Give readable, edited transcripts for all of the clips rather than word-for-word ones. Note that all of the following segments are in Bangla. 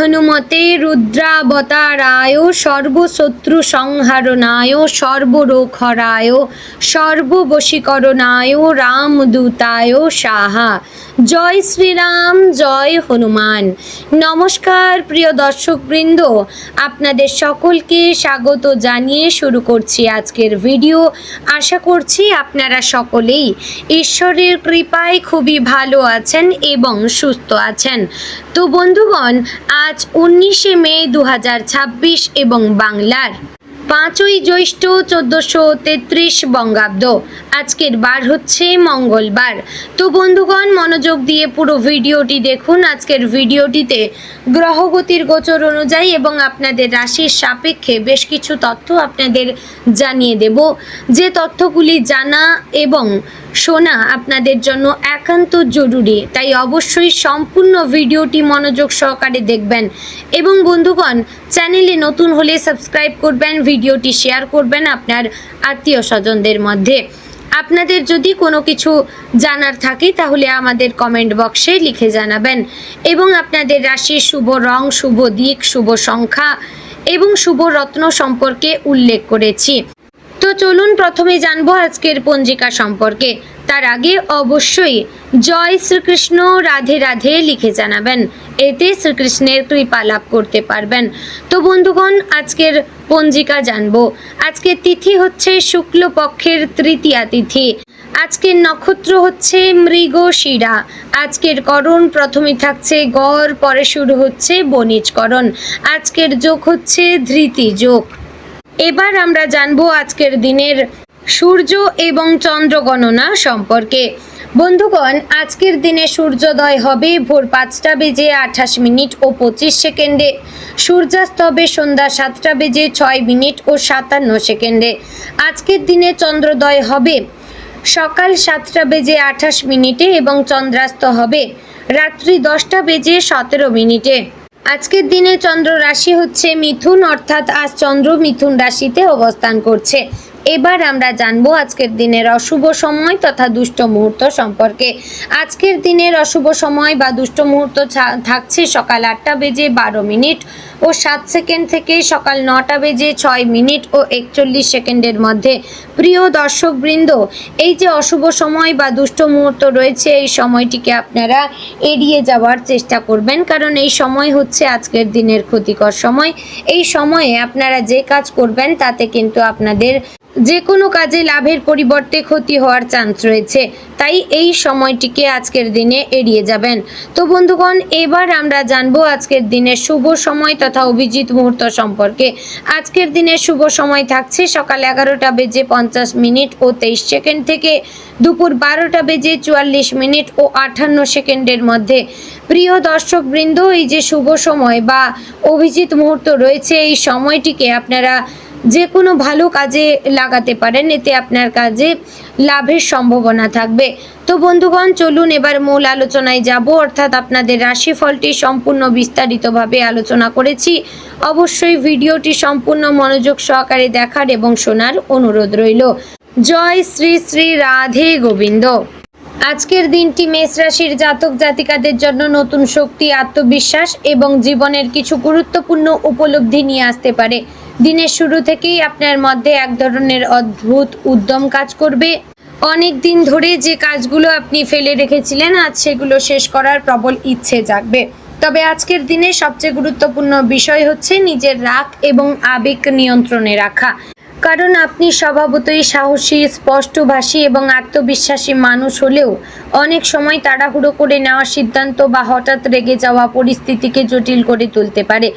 হনুমতে রুদ্রাবতারায় সর্বশত্রু সংহারণায় সর্বরোগহরায় সর্ববশীকরণায় রামদূতায় সাহা। জয় শ্রীরাম, জয় হনুমান। নমস্কার প্রিয় দর্শকবৃন্দ, আপনাদের সকলকে স্বাগত জানিয়ে শুরু করছি আজকের ভিডিও। আশা করছি আপনারা সকলেই ঈশ্বরের কৃপায় খুবই ভালো আছেন এবং সুস্থ আছেন। তো বন্ধুগণ, আজ 19শে মে 2026 এবং বাংলার 5ই জ্যৈষ্ঠ 1433 বঙ্গাব্দ। আজকের বার হচ্ছে মঙ্গলবার। তো বন্ধুগণ, মনোযোগ দিয়ে পুরো ভিডিওটি দেখুন। আজকের ভিডিওটিতে গ্রহগতির গোচর অনুযায়ী এবং আপনাদের রাশির সাপেক্ষে বেশ কিছু তথ্য আপনাদের জানিয়ে দেব। যে তথ্যগুলি জানা এবং শোনা আপনাদের জন্য একান্ত জরুরি, তাই অবশ্যই সম্পূর্ণ ভিডিওটি মনোযোগ সহকারে দেখবেন। এবং বন্ধুগণ, চ্যানেলে নতুন হলে সাবস্ক্রাইব করবেন, ভিডিওটি শেয়ার করবেন আপনার আত্মীয় স্বজনদের মধ্যে। আপনাদের যদি কোনো কিছু জানার থাকে তাহলে আমাদের কমেন্ট বক্সে লিখে জানাবেন। এবং আপনাদের রাশির শুভ রং, শুভ দিক, শুভ সংখ্যা এবং শুভ রত্ন সম্পর্কে উল্লেখ করেছি। তো চলুন প্রথমে জানবো আজকের পঞ্জিকা সম্পর্কে। তার আগে অবশ্যই জয় শ্রীকৃষ্ণ, রাধে রাধে লিখে জানাবেন, এতে শ্রীকৃষ্ণের কৃপা লাভ করতে পারবেন। তো বন্ধুগণ, আজকের পঞ্জিকা জানবো। আজকের তিথি হচ্ছে শুক্লপক্ষের তৃতীয়া তিথি। আজকের নক্ষত্র হচ্ছে মৃগশিরা। আজকের করণ প্রথমে থাকছে গড়, পরে শুরু হচ্ছে বণিজকরণ। আজকের যোগ হচ্ছে ধৃতি যোগ। এবার আমরা জানবো আজকের দিনের সূর্য এবং চন্দ্র গণনা সম্পর্কে। বন্ধুগণ, আজকের দিনে সূর্যোদয় হবে ভোর 5:28 ও 25 সেকেন্ডে। সূর্যাস্ত হবে সন্ধ্যা 7:06 ও 57 সেকেন্ডে। আজকের দিনে চন্দ্রোদয় হবে সকাল 7:28 এবং চন্দ্রাস্ত হবে রাত্রি 10:17। আজকের দিনে চন্দ্র রাশি হচ্ছে মিথুন, অর্থাৎ আজ চন্দ্র মিথুন রাশিতে অবস্থান করছে। এবার আমরা জানবো আজকের দিনের অশুভ সময় তথা দুষ্ট মুহূর্ত সম্পর্কে। আজকের দিনের অশুভ সময় বা দুষ্ট মুহূর্ত থাকছে সকাল 8:12 ও 7 থেকে সকাল 9:06 ও 41 মধ্যে। প্রিয় দর্শকবৃন্দ, এই যে অশুভ সময় বা দুষ্ট মুহূর্ত রয়েছে, এই সময়টিকে আপনারা এড়িয়ে যাওয়ার চেষ্টা করবেন, কারণ এই সময় হচ্ছে আজকের দিনের ক্ষতিকর সময়। এই সময়ে আপনারা যে কাজ করবেন তাতে কিন্তু আপনাদের যে কোনো কাজে লাভের পরিবর্তে ক্ষতি হওয়ার চান্স রয়েছে, তাই এই সময়টিকে আজকের দিনে এড়িয়ে যাবেন। তো বন্ধুগণ, এবার আমরা জানবো আজকের দিনের শুভ সময় তথা অভিজিৎ মুহূর্ত সম্পর্কে। আজকের দিনের শুভ সময় থাকছে সকাল 11:50 ও 23 থেকে দুপুর 12:44 ও 58 মধ্যে। প্রিয় দর্শকবৃন্দ, এই যে শুভ সময় বা অভিজিৎ মুহূর্ত রয়েছে, এই সময়টিকে আপনারা যে কোনো ভালো কাজে লাগাতে পারেন, এতে আপনার কাজে লাভের সম্ভাবনা থাকবে। তো বন্ধুগণ, চলুন এবার মূল আলোচনায় যাব, অর্থাৎ আপনাদের রাশিফলটি সম্পূর্ণ বিস্তারিতভাবে আলোচনা করেছি। অবশ্যই ভিডিওটি সম্পূর্ণ মনোযোগ সহকারে দেখার এবং শোনার অনুরোধ রইল। জয় শ্রী শ্রী রাধে গোবিন্দ। আজকের দিনটি মেষ রাশির জাতক জাতিকাদের জন্য নতুন শক্তি, আত্মবিশ্বাস এবং জীবনের কিছু গুরুত্বপূর্ণ উপলব্ধি নিয়ে আসতে পারে। দিনের শুরু থেকেই আপনার মধ্যে এক ধরনের অদ্ভুত উদ্যম কাজ করবে। অনেক দিন ধরে যে কাজগুলো আপনি ফেলে রেখেছিলেন, আজ সেগুলো শেষ করার প্রবল ইচ্ছে জাগবে। তবে আজকের দিনে সবচেয়ে গুরুত্বপূর্ণ বিষয় হচ্ছে নিজের রাগ এবং আবেগ নিয়ন্ত্রণে রাখা, কারণ আপনি স্বভাবতই সাহসী, স্পষ্টভাষী এবং আত্মবিশ্বাসী মানুষ হলেও অনেক সময় তাড়াহুড়ো করে নেওয়া সিদ্ধান্ত বা হঠাৎ রেগে যাওয়া পরিস্থিতিকে জটিল করে তুলতে পারে।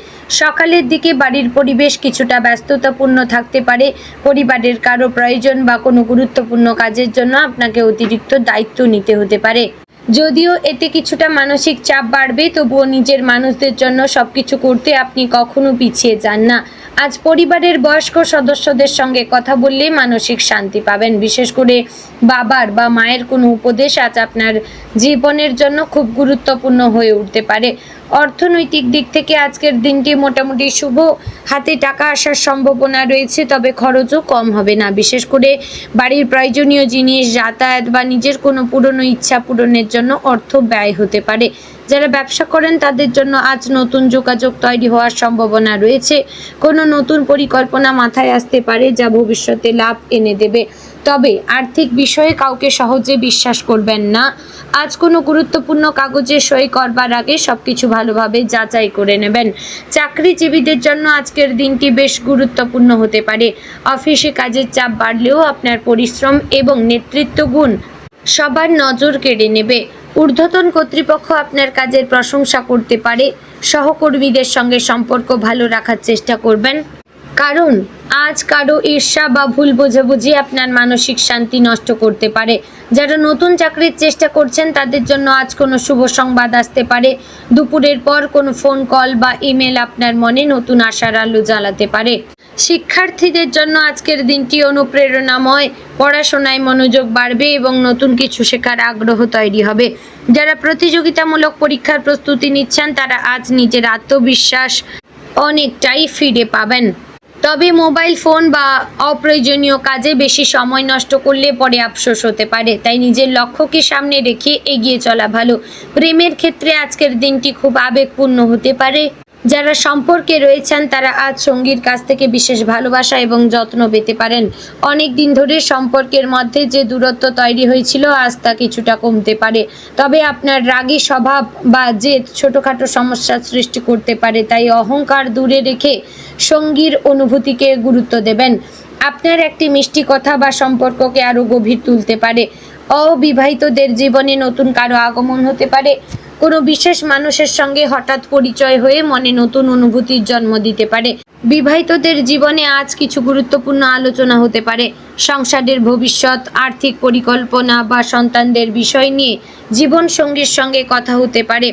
সকালের দিকে বাড়ির পরিবেশ কিছুটা ব্যস্ততাপূর্ণ থাকতে পারে। পরিবারের কারো প্রয়োজন বা কোনো গুরুত্বপূর্ণ কাজের জন্য আপনাকে অতিরিক্ত দায়িত্ব নিতে হতে পারে। যদিও এতে কিছুটা মানসিক চাপ বাড়বে, তবুও নিজের মানুষদের জন্য সবকিছু করতে আপনি কখনো পিছিয়ে যান না। আজ পরিবারের বয়স্ক সদস্যদের সঙ্গে কথা বললে মানসিক শান্তি পাবেন। বিশেষ করে বাবার বা মায়ের কোনো উপদেশ আজ আপনার জীবনের জন্য খুব গুরুত্বপূর্ণ হয়ে উঠতে পারে। অর্থনৈতিক দিক থেকে আজকের দিনটি মোটামুটি শুভ। হাতে টাকা আসার সম্ভাবনা রয়েছে, তবে খরচও কম হবে না। বিশেষ করে বাড়ির প্রয়োজনীয় জিনিস, যাতায়াত বা নিজের কোনো পুরনো ইচ্ছা পূরণের জন্য জন্য অর্থ ব্যয় হতে পারে। যারা ব্যবসা করেন তাদের জন্য আজ নতুন যোগাযোগ তৈরি হওয়ার সম্ভাবনা রয়েছে। কোনো নতুন পরিকল্পনা মাথায় আসতে পারে যা ভবিষ্যতে লাভ এনে দেবে। তবে আর্থিক বিষয়ে কাউকে সহজে বিশ্বাস করবেন না। আজ কোনো গুরুত্বপূর্ণ কাগজে সই করবার আগে সবকিছু ভালোভাবে যাচাই করে নেবেন। চাকরিজীবীদের জন্য আজকের দিনটি বেশ গুরুত্বপূর্ণ হতে পারে। অফিসে কাজের চাপ বাড়লেও আপনার পরিশ্রম এবং নেতৃত্ব গুণ সবার নজর কেড়ে নেবে। ঊর্ধ্বতন কর্তৃপক্ষ আপনার কাজের প্রশংসা করতে পারে। সহকর্মীদের সঙ্গে সম্পর্ক ভালো রাখার চেষ্টা করবেন, কারণ আজ কারো ঈর্ষা বা ভুল বোঝাবুঝি আপনার মানসিক শান্তি নষ্ট করতে পারে। যারা নতুন চাকরির চেষ্টা করছেন তাদের জন্য আজ কোনো শুভ সংবাদ আসতে পারে। দুপুরের পর কোনো ফোন কল বা ইমেল আপনার মনে নতুন আশার আলো জ্বালাতে পারে। শিক্ষার্থীদের জন্য আজকের দিনটি অনুপ্রেরণাময়। পড়াশোনায় মনোযোগ বাড়বে এবং নতুন কিছু শেখার আগ্রহ তৈরি হবে। যারা প্রতিযোগিতামূলক পরীক্ষার প্রস্তুতি নিচ্ছেন তারা আজ নিজের আত্মবিশ্বাস অনেকটাই ফিরে পাবেন। তবে মোবাইল ফোন বা অপ্রয়োজনীয় কাজে বেশি সময় নষ্ট করলে পরে আফসোস হতে পারে। তাই নিজের লক্ষ্যকে সামনে রেখে এগিয়ে চলা ভালো। প্রেমের ক্ষেত্রে আজকের দিনটি খুব আবেগপূর্ণ হতে পারে। যারা সম্পর্কে রয়েছেন তারা আজ সঙ্গীর কাছ থেকে বিশেষ ভালোবাসা এবং যত্ন পেতে পারেন। অনেক দিন ধরে সম্পর্কের মধ্যে যে দূরত্ব তৈরি হয়েছিল আজ তা কিছুটা কমতে পারে। তবে আপনার রাগী স্বভাব বা জেদ ছোটোখাটো সমস্যার সৃষ্টি করতে পারে। তাই অহংকার দূরে রেখে সঙ্গীর অনুভূতিকে গুরুত্ব দেবেন। আপনার একটি মিষ্টি কথা বা সম্পর্ককে আরও গভীর তুলতে পারে। অবিবাহিতদের জীবনে নতুন কারো আগমন হতে পারে। কোনো বিশেষ মানুষের সঙ্গে হঠাৎ পরিচয় হয়ে মনে নতুন অনুভূতির জন্ম দিতে পারে। বিবাহিতদের জীবনে আজ কিছু গুরুত্বপূর্ণ আলোচনা হতে পারে। সংসারের ভবিষ্যৎ, আর্থিক পরিকল্পনা বা সন্তানদের বিষয় নিয়ে জীবনসঙ্গীর সঙ্গে কথা হতে পারে।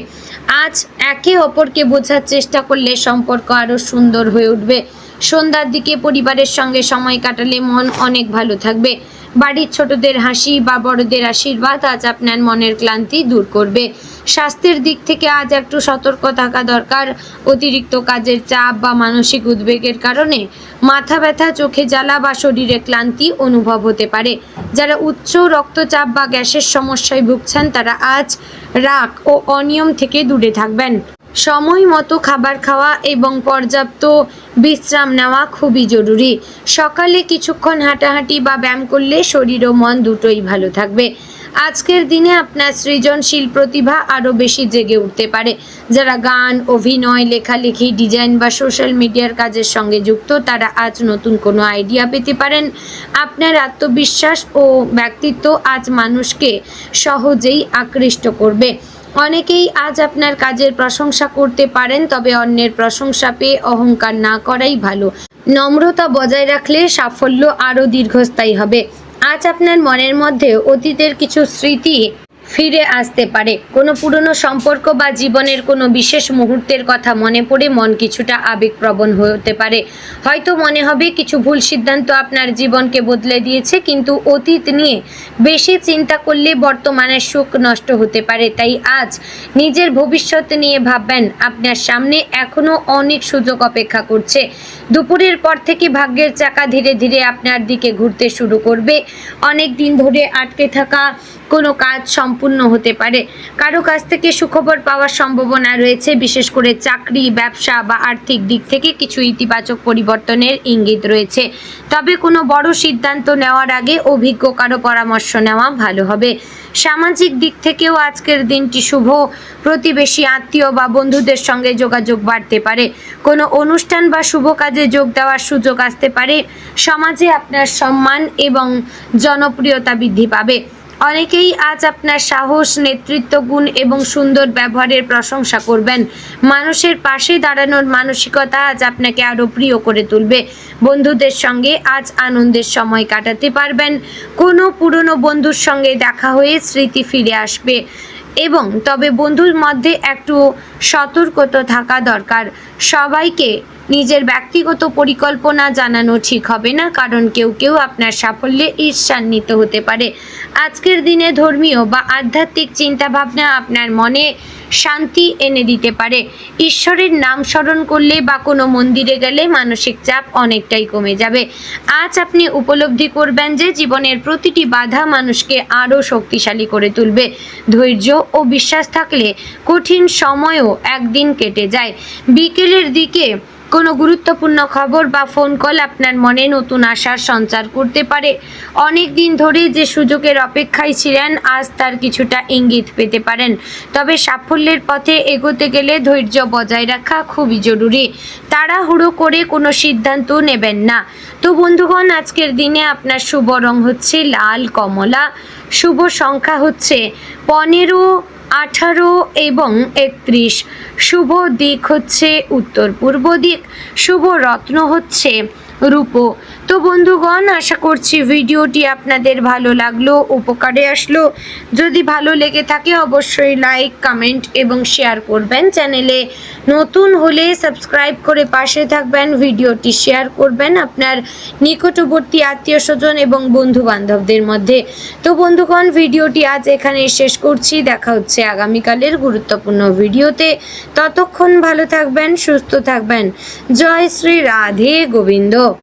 আজ একে অপরকে বোঝার চেষ্টা করলে সম্পর্ক আরও সুন্দর হয়ে উঠবে। সন্ধ্যার দিকে পরিবারের সঙ্গে সময় কাটালে মন অনেক ভালো থাকবে। বাড়ির ছোটদের হাসি বা বড়দের আশীর্বাদ আজ আপনার মনের ক্লান্তি দূর করবে। স্বাস্থ্যের দিক থেকে আজ একটু সতর্ক থাকা দরকার। অতিরিক্ত কাজের চাপ বা মানসিক উদ্বেগের কারণে মাথা ব্যথা, চোখে জ্বালা বা শরীরে ক্লান্তি অনুভব হতে পারে। যারা উচ্চ রক্তচাপ বা গ্যাসের সমস্যায় ভুগছেন তারা আজ রাগ ও অনিয়ম থেকে দূরে থাকবেন। সময় মতো খাবার খাওয়া এবং পর্যাপ্ত বিশ্রাম নেওয়া খুবই জরুরি। সকালে কিছুক্ষণ হাঁটাহাঁটি বা ব্যায়াম করলে শরীর ও মন দুটোই ভালো থাকবে। আজকের দিনে আপনার সৃজনশীল প্রতিভা আরও বেশি জেগে উঠতে পারে। যারা গান, অভিনয়, লেখালেখি, ডিজাইন বা সোশ্যাল মিডিয়ার কাজের সঙ্গে যুক্ত তারা আজ নতুন কোনো আইডিয়া পেতে পারেন। আপনার আত্মবিশ্বাস ও ব্যক্তিত্ব আজ মানুষকে সহজেই আকৃষ্ট করবে। অনেকেই আজ আপনার কাজের প্রশংসা করতে পারেন, তবে অন্যের প্রশংসা পেয়ে অহংকার না করাই ভালো। নম্রতা বজায় রাখলে সাফল্য আরও দীর্ঘস্থায়ী হবে। আজ আপনার মনের মধ্যে অতীতের কিছু স্মৃতি ফিরে আসতে পারে। কোনো পুরনো সম্পর্ক বা জীবনের কোনো বিশেষ মুহূর্তের কথা মনে পড়ে মন কিছুটা আবেগপ্রবণ হতে পারে। হয়তো মনে হবে কিছু ভুল সিদ্ধান্ত আপনার জীবনকে বদলে দিয়েছে, কিন্তু অতীত নিয়ে বেশি চিন্তা করলে বর্তমানের সুখ নষ্ট হতে পারে। তাই আজ নিজের ভবিষ্যৎ নিয়ে ভাববেন। আপনার সামনে এখনও অনেক সুযোগ অপেক্ষা করছে। দুপুরের পর থেকে ভাগ্যের চাকা ধীরে ধীরে আপনার দিকে ঘুরতে শুরু করবে। অনেক দিন ধরে আটকে থাকা কোনো কাজ সম্পূর্ণ হতে পারে। কারো কাছ থেকে সুখবর পাওয়ার সম্ভাবনা রয়েছে। বিশেষ করে চাকরি, ব্যবসা বা আর্থিক দিক থেকে কিছু ইতিবাচক পরিবর্তনের ইঙ্গিত রয়েছে। তবে কোনো বড় সিদ্ধান্ত নেওয়ার আগে অভিজ্ঞ কারো পরামর্শ নেওয়া ভালো হবে। সামাজিক দিক থেকেও আজকের দিনটি শুভ। প্রতিবেশী, আত্মীয় বা বন্ধুদের সঙ্গে যোগাযোগ বাড়তে পারে। কোনো অনুষ্ঠান বা শুভ কাজে যোগ দেওয়ার সুযোগ আসতে পারে। সমাজে আপনার সম্মান এবং জনপ্রিয়তা বৃদ্ধি পাবে। অনেকেই আজ আপনার সাহস, নেতৃত্ব গুণ এবং সুন্দর ব্যবহারের প্রশংসা করবেন। মানুষের পাশে দাঁড়ানোর মানসিকতা আজ আপনাকে আরও প্রিয় করে তুলবে। বন্ধুদের সঙ্গে আজ আনন্দের সময় কাটাতে পারবেন। কোনো পুরনো বন্ধুর সঙ্গে দেখা হয়ে স্মৃতি ফিরে আসবে। তবে বন্ধুর মধ্যে একটু সতর্কতা থাকা দরকার। সবাইকে নিজের ব্যক্তিগত পরিকল্পনা জানানো ঠিক হবে না, কারণ কেউ কেউ আপনার সাফল্যে ঈর্ষান্বিত হতে পারে। আজকের দিনে ধর্মীয় বা আধ্যাত্মিক চিন্তাভাবনা আপনার মনে শান্তি এনে দিতে পারে। ঈশ্বরের নাম স্মরণ করলে বা কোনো মন্দিরে গেলে মানসিক চাপ অনেকটাই কমে যাবে। আজ আপনি উপলব্ধি করবেন যে জীবনের প্রতিটি বাধা মানুষকে আরও শক্তিশালী করে তুলবে। ধৈর্য ও বিশ্বাস থাকলে কঠিন সময়ও একদিন কেটে যায়। বিকেলের দিকে কোনো গুরুত্বপূর্ণ খবর বা ফোন কল আপনার মনে নতুন আশার সঞ্চার করতে পারে। অনেক দিন ধরে যে সুযোগের অপেক্ষায় ছিলেন আজ তার কিছুটা ইঙ্গিত পেতে পারেন। তবে সাফল্যের পথে এগোতে গেলে ধৈর্য বজায় রাখা খুবই জরুরি। তাড়াহুড়ো করে কোনো সিদ্ধান্ত নেবেন না। তো বন্ধুগণ, আজকের দিনে আপনার শুভ রং হচ্ছে লাল কমলা, শুভ সংখ্যা হচ্ছে 15, 18 এবং 31, শুভ দিক হচ্ছে উত্তর পূর্ব দিক, শুভ রত্ন হচ্ছে রূপো। তো বন্ধুগণ, আশা করছি ভিডিওটি আপনাদের ভালো লাগলো, উপকারে আসলো। যদি ভালো লেগে থাকে অবশ্যই লাইক, কমেন্ট এবং শেয়ার করবেন। চ্যানেলে নতুন হলে সাবস্ক্রাইব করে পাশে থাকবেন, ভিডিওটি শেয়ার করবেন আপনার নিকটবর্তী আত্মীয় স্বজন এবং বন্ধু বান্ধবদের মধ্যে। তো বন্ধুগণ, ভিডিওটি আজ এখানে শেষ করছি। দেখা হচ্ছে আগামীকালের গুরুত্বপূর্ণ ভিডিওতে। ততক্ষণ ভালো থাকবেন, সুস্থ থাকবেন। জয় শ্রী রাধে গোবিন্দ।